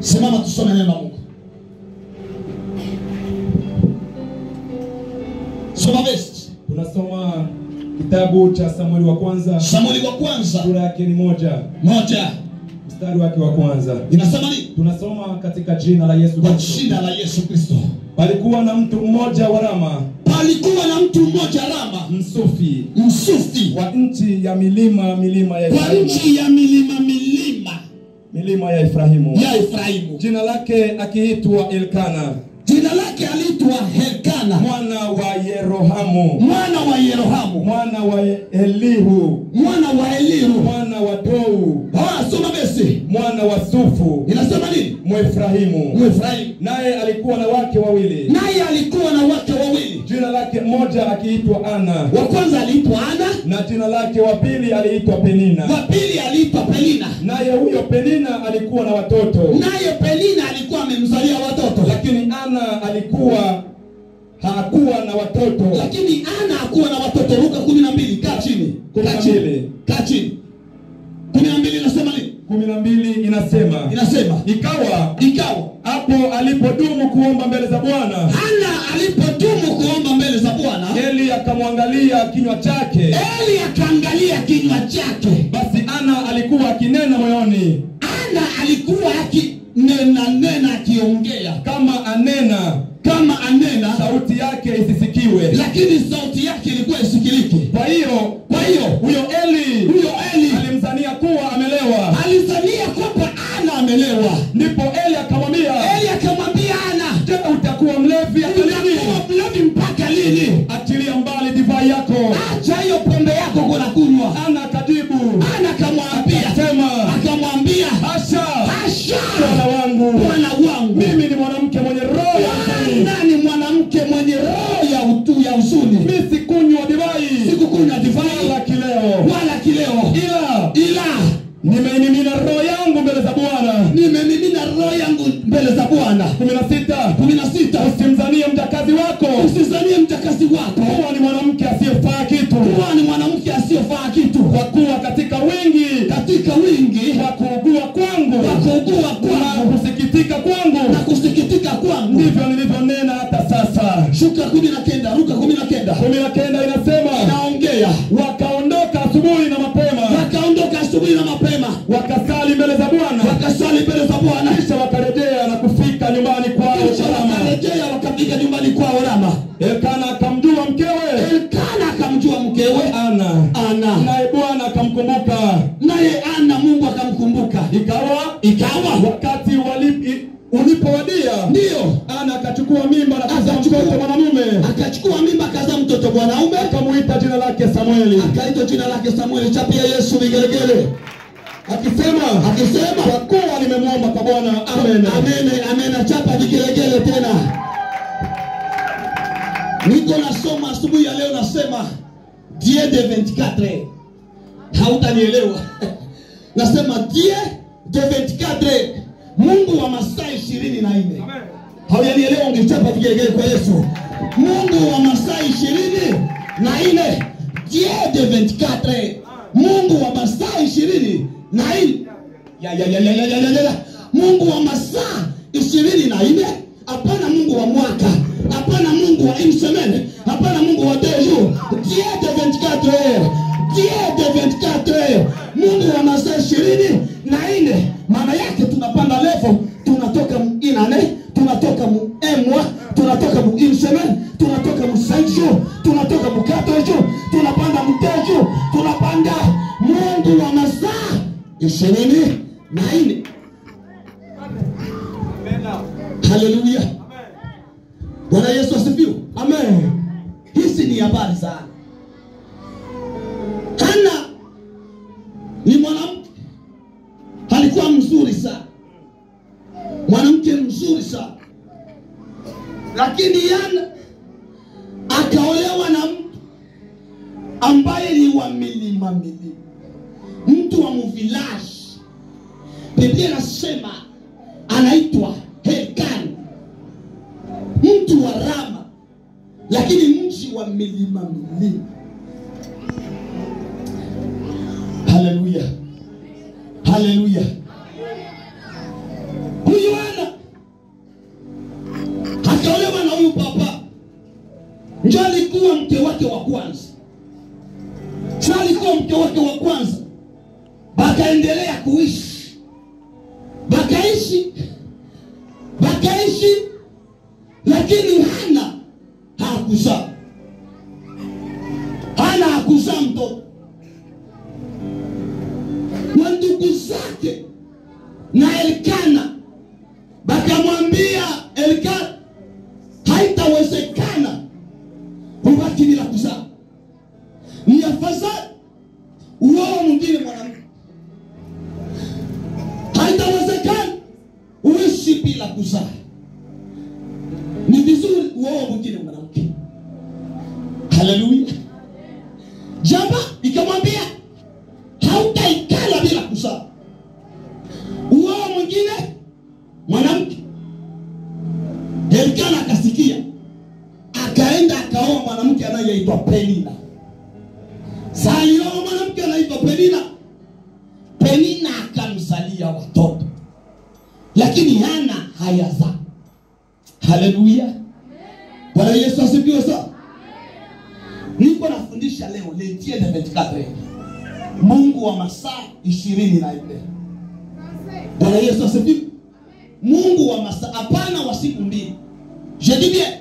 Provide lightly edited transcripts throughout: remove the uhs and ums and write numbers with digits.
Simama tusome neno la Mungu. Soma best. Tunasoma kitabu cha Samueli wa kwanza. Samueli wa kwanza. Sura yake ni moja. Mstari wake wa kwanza. Inasema nini? Tunasoma katika jina la Yesu Kristo. Kwa jina la Yesu Kristo. Palikuwa na mtu mmoja wa Rama. Palikuwa na mtu mmoja Rama. Msufi. Wa nchi ya milima ya Efraimu. Kwa nchi ya milima ya Efraimu. Jina lake akiitwa Elkana. Jina lake aliitwa Elkana. Mwana wa Yerohamu. Mwana wa Elihu. Mwana wa Dou. Soma besi. Mwana wa Sufu. Inasema nini? Mwefrahimu. Naye alikuwa na wake wawili. Jina lake mmoja akiitwa Ana. Wa kwanza aliitwa Ana. Na jina lake wa pili aliitwa Penina. Naye huyo Penina alikuwa na watoto. Amemzalia watoto. Lakini Ana hakuwa na watoto. Luka 12. Kaa chini. 12 inasema nini? 12 inasema ikawa hapo alipodumu kuomba mbele za Bwana. Ana alipodumu kuomba mbele za Bwana, Eli akamwangalia kinywa chake. Basi Ana alikuwa akinena moyoni. Nena akiongea. Kama anena sauti yake isisikiwe. Lakini sauti yake ilikuwa isikilike. Kwa hiyo huyo Eli alimzania kuwa amelewa. Ana amelewa. Ndipo Eli akamwambia Ana, je, utakuwa mlevi mpaka lini? Achilia mbali divai yako. Acha hiyo pombe yako kuna kunywa. Ana akajibu. Ana akamwambia Hasha. Bwana wangu. Mimi ni mwanamke mwenye roho ya huzuni. Nani mwanamke mwenye roho ya huzuni? Mimi sikunywa divai wala kileo. Ila nimeimimina roho yangu mbele za Bwana. 16. Usimzanie mjakazi wako. Huwa ni mwanamke asiyefaa kitu. Kwa kuwa katika wingi wa kuugua kwangu na kusikitika kwangu ndivyo nilivyonena hata sasa. Luka 19 inasema inaongea. Wakaondoka asubuhi na mapema. Wakasali mbele za Bwana. Kisha wakarejea na kufika nyumbani kwao Rama. Elkana akamjua mkewe. Ana. Naye Bwana akamkumbuka. Mungu akamkumbuka. Ikawa wakati ulipowadia, ndio Ana akachukua mimba na kuzaa mtoto mwanamume. Akazaa mtoto mwanaume. Akamuita jina lake Samueli. Chapia Yesu vigelegele. Akisema kwa kuwa nimemwomba kwa Bwana. Amen. Chapa vigelegele tena. Niko nasoma asubuhi ya leo, nasema Dieu de 24. Hautanielewa. Nasema Dieu de 24. Mungu wa masaa 24. Hauyanielewa, ungechapa vigelegele kwa Yesu. Mungu wa masaa 24. Dieu de 24. Mungu wa masaa 24. Mungu wa masaa 24. Hapana Mungu wa mwaka. Hapana Mungu wa une semaine. Hapana Mungu wa 2 jours. Dieu de 24 heures. Mungu wa masaa 24. Maana yake tunapanda level, tunatoka inane, tunatoka mu mois, tunatoka mu une semaine, tunatoka mu 5 jours, tunatoka mu 4 jours, tunapanda mu 2 jours, tunapanda. Mungu wa masaa 24. Haleluya. Bwana Yesu asifiwe. Amen. Hizi ni habari sana. Hana ni mwanamke alikuwa mzuri sana. Mwanamke mzuri sana. Lakini Yana akaolewa na mtu ambaye ni wa milima. Mtu wa village. Biblia inasema anaitwa Elkana. Mtu wa Rama, lakini mji wa milima. Haleluya. Huyu wake wa kwanza. Sasa alikuwa mke wake wa kwanza. Bakaendelea kuishi. Bakaishi. Lakini Hana hakuzaa mtoto. Na ndugu zake na Elkana bakamwambia Elkana, haitawezekana ubaki bila kuzaa. Ni afadhali uoe mwingine mwanamke. Haitawezekana uishi bila kuzaa. Ni vizuri uoe mwingine mwanamke. Haleluya. Jamba ikamwambia hautaikala bila kuzaa. Uoe mwingine mwanamke. Elkana akasikia. Akaenda akaoa mwanamke anayeitwa Penina. Sasa alioa mwanamke anaitwa Penina. Penina akamzalia watoto. Lakini Hana hayazaa. Haleluya. Bwana Yesu asifiwe sana. Niko nafundisha leo le dia de 24. Mungu wa masaa 24. Bwana Yesu asifiwe. Mungu wa masaa, hapana wa siku mbili. Je dis bien,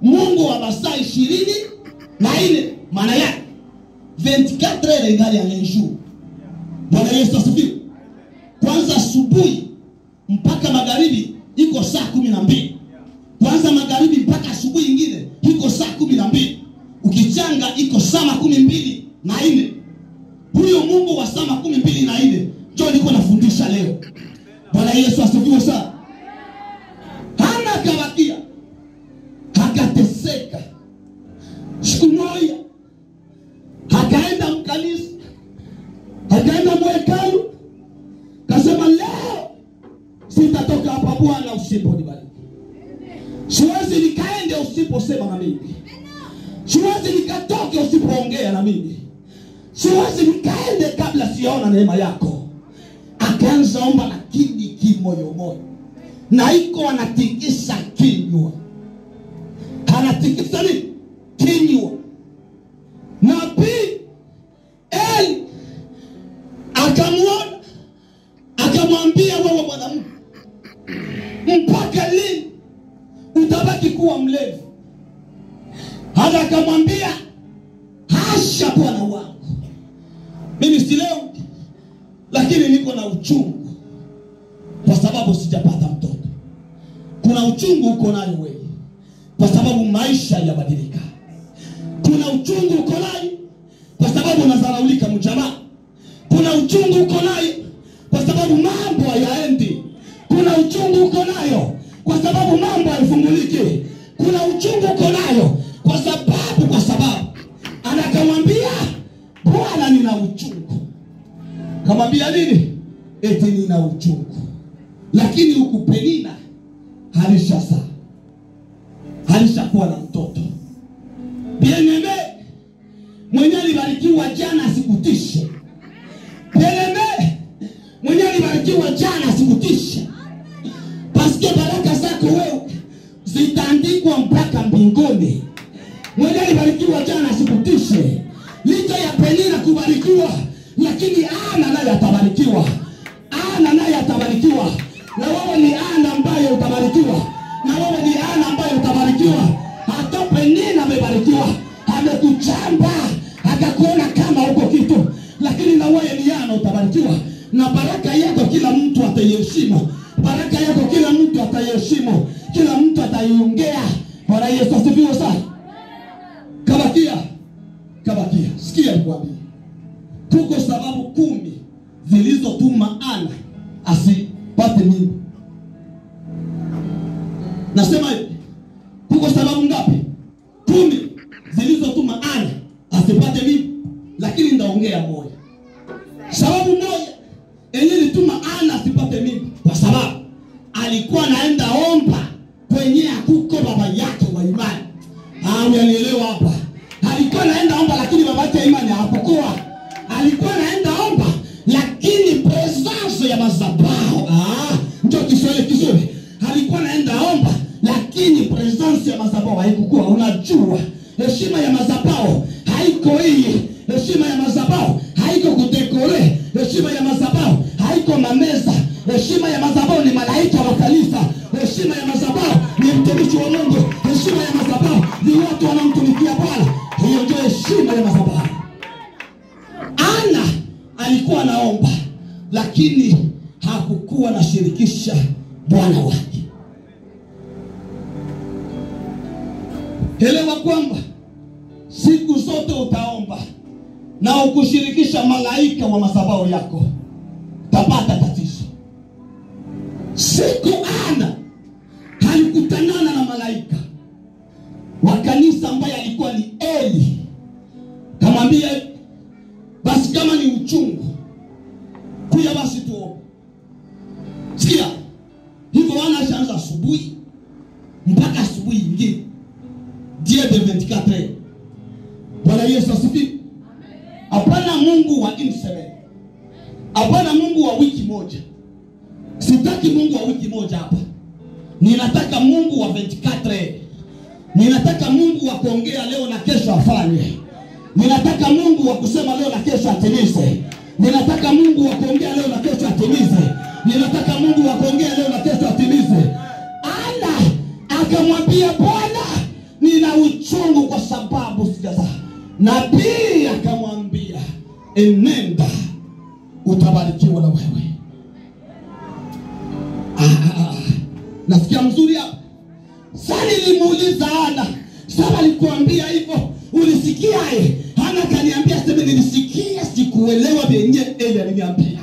Mungu wa masaa 24. Maana yake 24 heures ingali un jour. Bwana Yesu asifiwe. Kwanza asubuhi mpaka magharibi iko saa 12. Kwanza magharibi mpaka asubuhi nyingine iko saa 12. Ukichanga iko saa 12. Huyo Mungu wa saa 12 ndio niko nafundisha leo. Bwana Yesu asifiwe sana. Hana akabakia. Akateseka. Siku moja akaenda mkanisa. Akaenda mwekalu. Kasema leo sitatoka hapa Bwana usiponibariki. Siwezi nikaende usiposema na mimi. Siwezi nikatoke usipoongea na mimi. Siwezi nikaende kabla siona neema yako. Akaanza omba na kimoyo. Na iko anatikisa kinywa. Anatikisa nini? Kinywa. Nabii Eli akamwona, akamwambia, wewe mwanamke, mpaka lini utabaki kuwa mlevi? Hata akamwambia, hasha Bwana wangu, mimi si leo, lakini niko na uchungu kwa sababu sijapata mtoto. Kuna uchungu uko nayo wewe kwa sababu maisha yabadilika. Kuna uchungu uko nayo kwa sababu unazaraulika mjamaa. Kuna uchungu uko nayo kwa sababu mambo hayaendi. Kuna uchungu uko nayo kwa sababu mambo hayafunguliki. Kuna uchungu uko nayo kwa sababu anakamwambia, Bwana nina uchungu. Kamwambia nini? Eti nina uchungu. Lakini huku Penina alishakuwa na mtoto. Bien-aimé, mwenye alibarikiwa jana asikutishe. Bien-aimé, mwenye alibarikiwa jana asikutishe. Paske baraka zako wewe zitaandikwa mpaka mbinguni. Mwenye alibarikiwa jana asikutishe. Licha ya Penina kubarikiwa, lakini Ana naye atabarikiwa. Ana naye atabarikiwa. Na wewe ni Ana ambaye utabarikiwa. Na wewe ni Ana ambaye utabarikiwa. Hata Penina amebarikiwa. Amekuchamba, akakuona kama uko kitu. Lakini na wewe ni Ana utabarikiwa. Na baraka yako kila mtu ataiheshimu. Baraka yako kila mtu ataiheshimu. Kila mtu ataiongea. Bwana Yesu asifiwe sana. Kabakia. Sikia nikwambie. Kuko sababu 10 zilizotuma Ana asipate mimba. Nasema hivi. Kuko sababu ngapi? 10 zilizotuma Ana asipate mimba. Lakini ndaongea moja. Sababu moja yenye ilituma Ana asipate mimba, kwa sababu alikuwa anaenda omba kwenye hakuko baba yake wa imani. Unielewa hapa? Alikuwa anaenda omba lakini baba yake wa imani hakukuwa. Alikuwa anaenda omba lakini presence ya madhabahu. Ndio Kiswahili. Alikuwa anaenda omba lakini presence ya madhabahu haikukuwa. Unajua heshima ya madhabahu haiko hii. Heshima ya madhabahu haiko kudekore. Heshima ya madhabahu haiko mameza. Heshima ya madhabahu ni malaika wa kanisa. Heshima ya madhabahu ni mtumishi wa Mungu. Heshima ya madhabahu ni watu wanaomtumikia Bwana. Hiyo ndio heshima ya madhabahu. Ana alikuwa anaomba, lakini hakukuwa na shirikisha Bwana wake. Elewa kwamba siku zote utaomba na ukushirikisha malaika wa madhabahu yako, tapata tatizo. Siku Ana alikutanana na malaika wa kanisa ambaye alikuwa ni Eli, kamwambia basi kama ni uchungu kuja basi tuombe. Sikia, hivyo Ana ashaanza asubuhi mpaka asubuhi nyingine. Dia de 24. Bwana Yesu asifiwe. Hapana Mungu wa insebe. Hapana Mungu wa wiki moja. Sitaki Mungu wa wiki moja hapa. Ninataka Mungu wa 24. Ninataka Mungu wa kuongea leo na kesho afanye. Ninataka Mungu wa kusema leo na kesho atimize. Ninataka Mungu wa kuongea leo na kesho atimize. Ninataka Mungu wa kuongea leo na kesho atimize. Ana akamwambia Bwana, nina uchungu kwa sababu sijazaa. Nabii akamwambia, enenda utabarikiwa na wewe. Nasikia mzuri hapa. Sasa nilimuuliza Ana, sasa nilikwambia hivyo ulisikiaje? Ana kaniambia sema nilisikia, sikuelewa vyenye Eli aliniambia.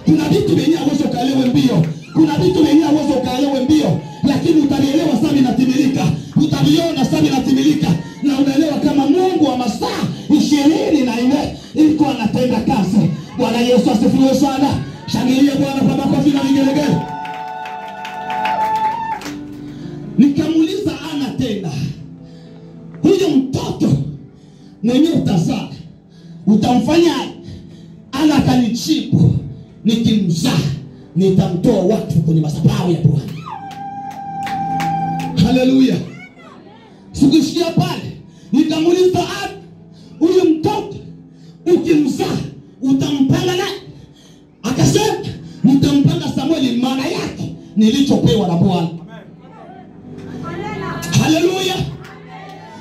Kuna vitu vyenye uwezo kaelewe mbio. Kuna vitu vyenye uwezo kaelewe mbio, lakini utanielewa sasa vinatimilika. Utaviona sasa vinatimilika na unaelewa kama Mungu wa masaa 24 ilikuwa anatenda kazi. Bwana Yesu asifiwe sana. Shangilia Bwana kwa makofi na vigelegele. Nikamuuliza Ana tena, huyo mtoto mwenye utazaa utamfanya? Ana akanijibu, nikimzaa nitamtoa watu kwenye madhabahu ya Bwana. Haleluya. Sikuishia pale. Nikamuuliza Ana, huyo mtoto ukimzaa utampanga naye? Akasema nitampanga Samueli, maana yake nilichopewa na Bwana. Haleluya.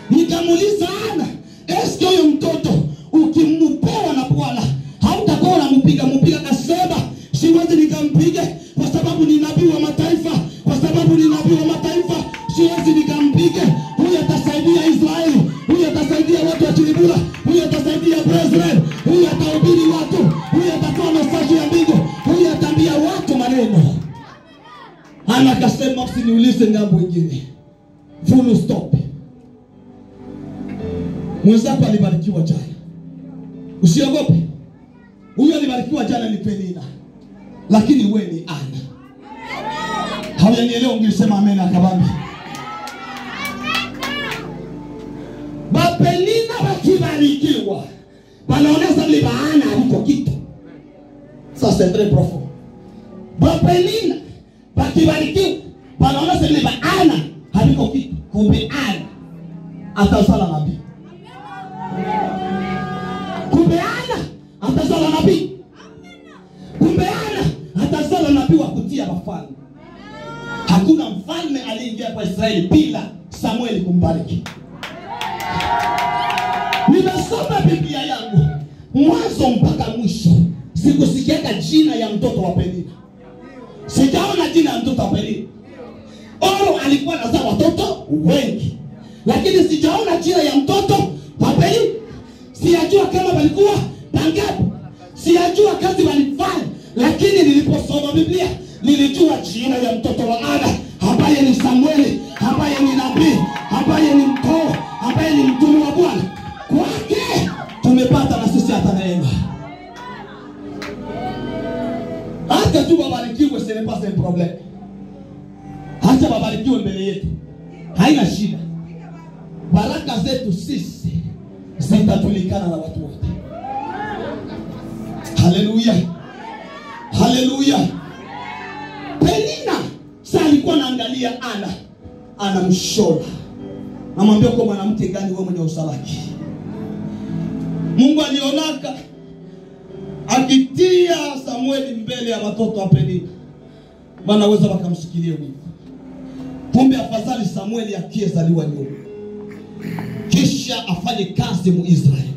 Nikamuuliza Ana, eske huyo mtoto ukimpewa na Bwana hautakuwa unampiga? Akasema siwezi nikampiga kwa sababu ni nabii wa mataifa. Kwa sababu ni nabii wa mataifa siwezi nikampige. Huyo atasaidia Israeli, huyo atasaidia watu wa Chilibula, huyo atasaidia Israeli, huyo atahubiri watu, huyo atatoa mesaji ya mbingu, huyo ataambia watu maneno. Ana akasema usiniulize ngambo nyingine. Full stop. Mwenzako alibarikiwa jana, usiogope. Huyo alibarikiwa jana ni Penina, lakini wewe ni Ana. Hawanielewa, ungesema amen akabambi. Penina wakibarikiwa wanaoneza ni Ana aliko kitu. Ça c'est très profond. Penina wakibarikiwa wanaoneza ni Ana aliko kitu. Kumbe Ana atazala nabii. Kumbe Ana atazala nabii. Kumbe Ana atazala nabii wa kutia wafalme. Hakuna mfalme aliingia kwa Israeli bila Samueli kumbariki. Nimesoma Biblia yangu mwanzo mpaka mwisho, sikusikia jina ya mtoto wa Penina. Sijaona jina ya mtoto wa Penina. Oro alikuwa anazaa watoto wengi, lakini sijaona jina ya mtoto wa Penina. Sijajua kama walikuwa wangapi, sijajua kazi walifanya, lakini niliposoma Biblia nilijua jina ya mtoto wa Ana, ambaye ni Samueli, ambaye ni nabii, ambaye ni mkuu, ambaye ni mtume wa Bwana. Kwake tumepata na sisi hata neema. Hata tu babarikiwe, ce n'est pas un problème. Hata babarikiwe mbele yetu, haina shida. Baraka zetu sisi zitajulikana na watu wote. Haleluya. Haleluya. Penina sasa alikuwa anaangalia Ana, anamshona. Namwambia kwa mwanamke gani wewe mwenye usalaki? Mungu alionaka akitia Samueli mbele ya watoto wa Penina, bana weza wakamshikilia wivu. Kumbe afadhali Samueli akiezaliwa nyuma kisha afanye kazi mu Israeli.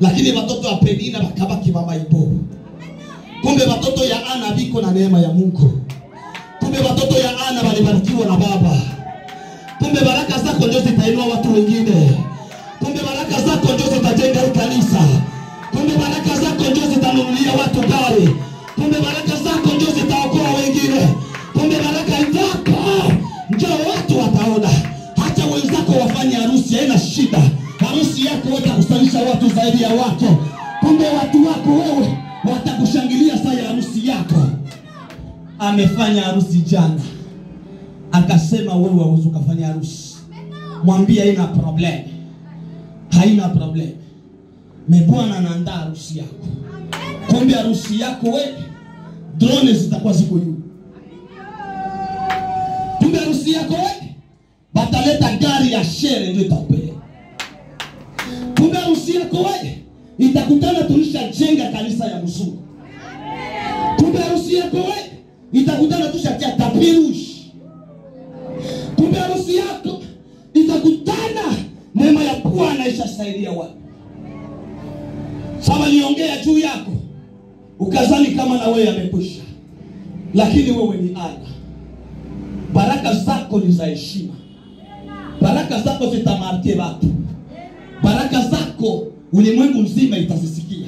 Lakini watoto wa Penina wakabaki mama ibo. Kumbe watoto ya Ana biko na neema ya Mungu. Kumbe watoto ya Ana walibarikiwa na baba. Kumbe baraka zako ndio zitainua watu wengine. Kumbe baraka zako ndio zitajenga kanisa. Kumbe baraka zako ndio zitanunulia watu gari. Kumbe baraka zako ndio zitaokoa wengine. Kumbe baraka zako ndio watu wataona. Hata wenzako wafanye harusi haina shida. Harusi yako watakusalisha watu zaidi ya wako. Kumbe watu wako wewe watakushangilia saa ya harusi yako. Amefanya harusi jana, akasema wewe hauwezi kufanya harusi. Mwambie haina problem. Haina problem. Bwana anaandaa harusi yako. Kumbe harusi yako wewe drone zitakuwa ziko juu. Kumbe harusi yako wewe bataleta gari ya shere ndio itakupeleka. Kumbe harusi yako wewe itakutana tulishajenga kanisa ya mzungu. Kumbe harusi yako wewe itakutana tushatia tapirushi. Kumbe harusi yako itakutana neema ya Bwana ishasaidia watu. Sawa niongea juu yako ukazani kama na wewe amekwisha. Lakini wewe ni Ana. Baraka zako ni za heshima. Baraka zako zitamarke watu. Baraka zako ulimwengu mzima itazisikia.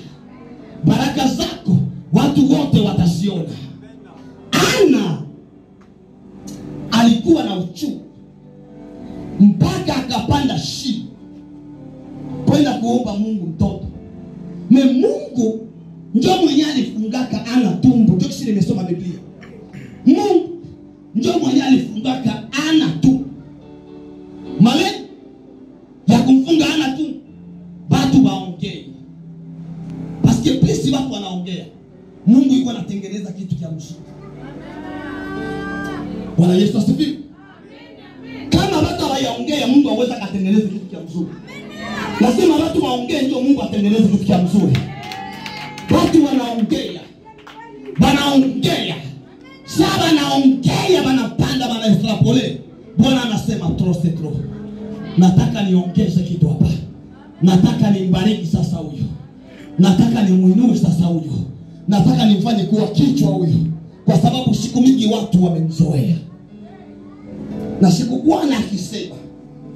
Baraka zako watu wote wataziona. Ana alikuwa na uchungu mpaka akapanda shimo kwenda kuomba Mungu mtoto. Mungu ndio mwenye alifungaka Ana tumbo. Ndio kile nimesoma Biblia. Mungu ndio mwenye alifungaka Ana tumbo. Male ya kumfunga Ana tumbo watu waongee. Paske pesi watu wanaongea. Mungu yuko anatengeneza kitu cha mzuri. Bwana Yesu asifiwe. Kama watu hawaongea Mungu hawezi kutengeneza kitu cha mzuri. Lazima watu waongee ndio Mungu atengeneze kitu cha mzuri. Watu wanaongea. Wanaongea. Sasa wanaongea wanapanda wana extrapole. Bwana anasema trop c'est trop. Nataka niongeze kitu hapa. Nataka nimbariki sasa huyo. Nataka nimuinue sasa huyo. Nataka nimfanye kuwa kichwa huyo. Kwa sababu siku mingi watu wamemzoea. Na siku Bwana akisema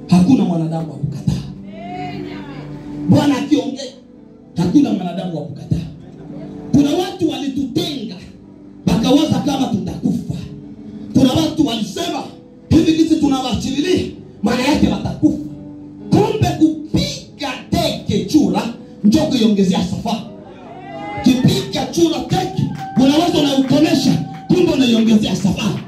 hakuna mwanadamu wa kukataa. Bwana akiongea hakuna mwanadamu wa kukataa. Kuna watu walitutenga wakawaza kama tutakufa. Kuna watu walisema hivi kisi tunawachililia maana yake watakufa. Kumbe kupiga teke chura ndio kuiongezea safari. Kipiga chura teke unaweza na ukonesha kumbe unaiongezea safari.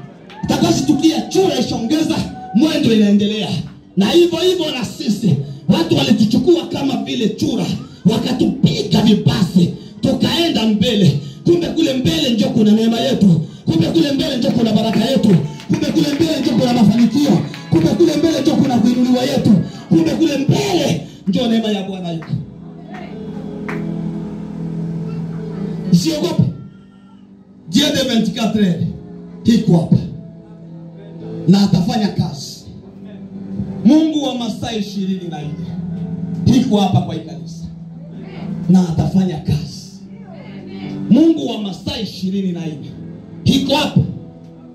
Utakasitukia chura ishaongeza mwendo inaendelea. Na hivyo hivyo na sisi watu walituchukua kama vile chura wakatupiga vibasi tukaenda mbele. Kumbe kule mbele ndio kuna neema yetu. Kumbe kule mbele ndio kuna baraka yetu. Kumbe kule mbele ndio kuna mafanikio. Kumbe kule mbele ndio kuna kuinuliwa yetu. Kumbe kule mbele ndio neema ya Bwana yuko. Usiogope. Dieu de 24 heures iko hapa na atafanya kazi. Mungu wa masaa 24 iko hapa kwa kanisa na atafanya kazi. Mungu wa masaa 24 iko hapa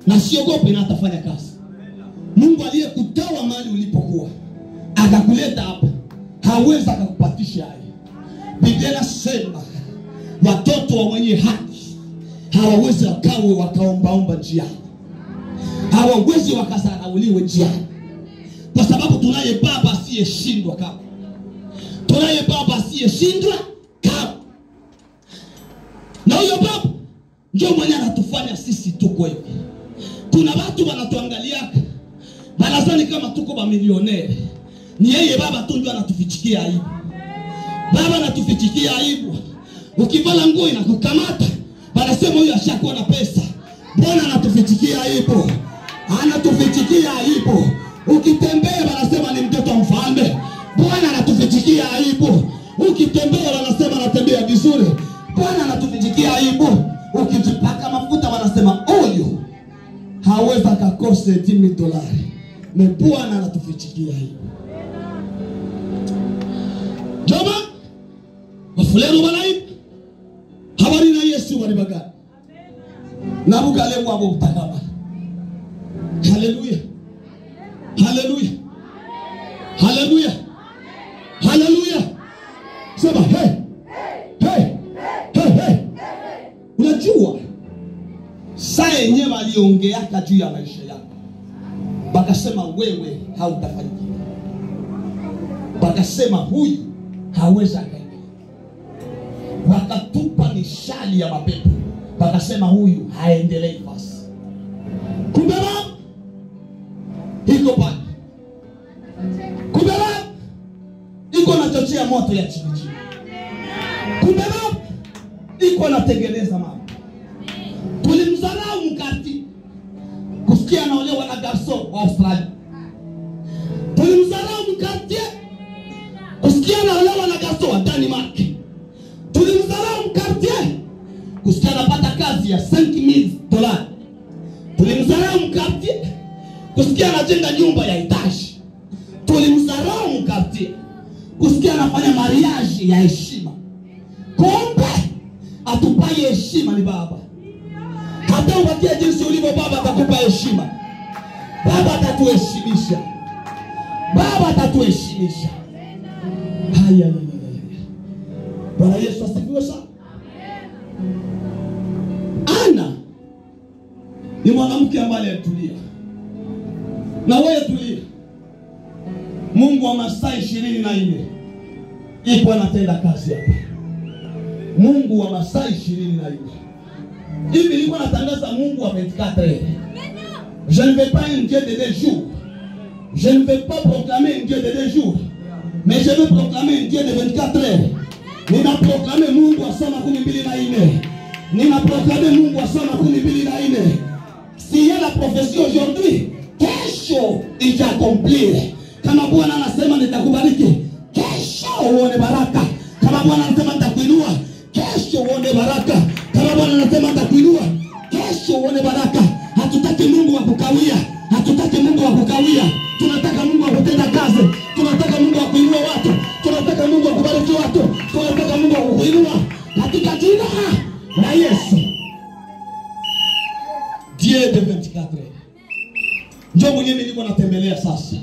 na siogope na atafanya kazi. Mungu aliyekutoa mahali ulipokuwa akakuleta hapa hawezi kukupatisha haya. Biblia inasema watoto wa mwenye haki hawawezi wakawe wakaombaomba njiani. Hawawezi wakasarauliwe njiani. Kwa sababu tunaye baba asiyeshindwa kama. Tunaye baba asiyeshindwa kama. Na huyo baba ndio mwenye anatufanya sisi tuko hivi. Kuna watu wanatuangalia wanadhani kama tuko mamilioneri. Ni yeye baba tu ndio anatufichikia aibu. Baba anatufichikia aibu. Ukivala nguo inakukamata, wanasema huyu ashakuwa na pesa. Bwana anatufichikia aibu. Anatufichikia aibu. Ukitembea wanasema ni mtoto wa mfalme. Bwana anatufichikia aibu. Ukitembea wanasema anatembea vizuri. Bwana anatufichikia aibu. Ukijipaka mafuta wanasema huyu hawezi akakose $10,000. Na Bwana anatufichikia aibu. Joma wafulero walai habari na Yesu walibagana. Nabuka leo wabo utakaba. Haleluya. Haleluya. Haleluya. Haleluya. Sema hey. Hey. Hey. Hey. Unajua saa yenyewe waliongeaka juu ya maisha yako. Bakasema wewe hautafanikiwa. Bakasema huyu hawezi akaingia. Wakatupa mishali ya mapepo. Bakasema huyu haendelei basi. Kumbe iko pale. Kumbe iko na chochea moto ya chini chini. Kumbe iko na tengeneza mambo. Tulimdharau mkati kusikia anaolewa na garso wa Australia. Tulimdharau mkati kusikia anaolewa na garso wa Denmark. Tulimdharau mkati kusikia anapata kazi ya $5,000. Tulimdharau mkati kusikia anajenga nyumba ya itashi. Tulimdharau mkati kusikia anafanya mariage ya heshima. Kumbe atupaye heshima ni Baba. Hata ubakie jinsi ulivyo, Baba atakupa heshima. Baba atatuheshimisha. Baba atatuheshimisha. Haya. Bwana Yesu asifiwe sana. Ana ni mwanamke ambaye alitulia. Na wewe tulia. Mungu wa masaa 24 ipo anatenda kazi hapa. Mungu wa masaa 24. Hivi nilikuwa natangaza Mungu wa 24 heures. Je ne vais pas un Dieu de 2 jours. Je ne vais pas proclamer un Dieu de 2 jours. Mais je vais proclamer un Dieu de 24 heures. Nina proclamer Mungu wa saa 24. Nina proclamer Mungu wa saa 24. Si ya la prophétie aujourd'hui, kesho itaaccomplir. Kama Bwana anasema nitakubariki, kesho uone baraka. Kama Bwana anasema nitakuinua, kesho uone baraka. Kama Bwana anasema nitakuinua, kesho uone baraka. Hatutaki Mungu wa kukawia. Hatutaki Mungu wa kukawia. Tunataka Mungu wa kutenda kazi. Tunataka Mungu wa kuinua watu. Tunataka Mungu wa kubariki watu. Tunataka Mungu wa kuinua katika jina la Yesu. Dieu de 24 heures. Njoo mwenyewe nilikuwa natembelea sasa.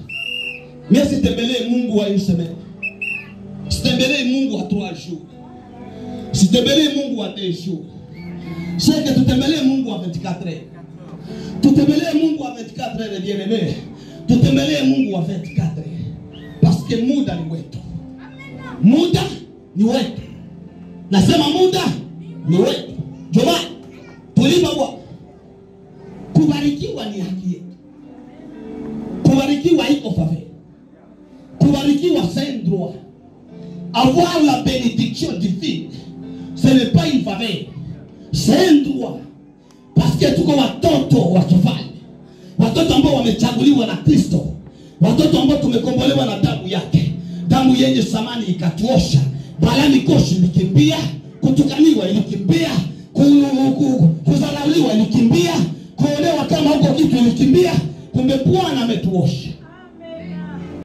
Mimi sitembelee Mungu wa une semaine. Sitembelee Mungu wa 3 jours. Sitembelee Mungu wa 2 jours. C'est que tutembelee Mungu wa 24 heures. Tutembelee Mungu wa 24 heures bien-aimé. Tutembelee Mungu wa 24 heures. Parce que muda ni wetu. Muda ni wetu. Nasema muda ni wetu. Joma tulipa kwa kubarikiwa ni haki yetu. Kubarikiwa iko faveur. Kubarikiwa c'est un droit. Avoir la bénédiction divine, ce n'est pas une faveur. C'est un droit. Parce que tuko watoto wa kifalme. Watoto ambao wamechaguliwa na Kristo. Watoto ambao tumekombolewa na damu yake. Damu yenye thamani ikatuosha. Balani koshi ilikimbia, kutukaniwa ilikimbia, kudharauliwa ilikimbia, kuonewa kama huko kitu ilikimbia. Kumbe Bwana ametuosha.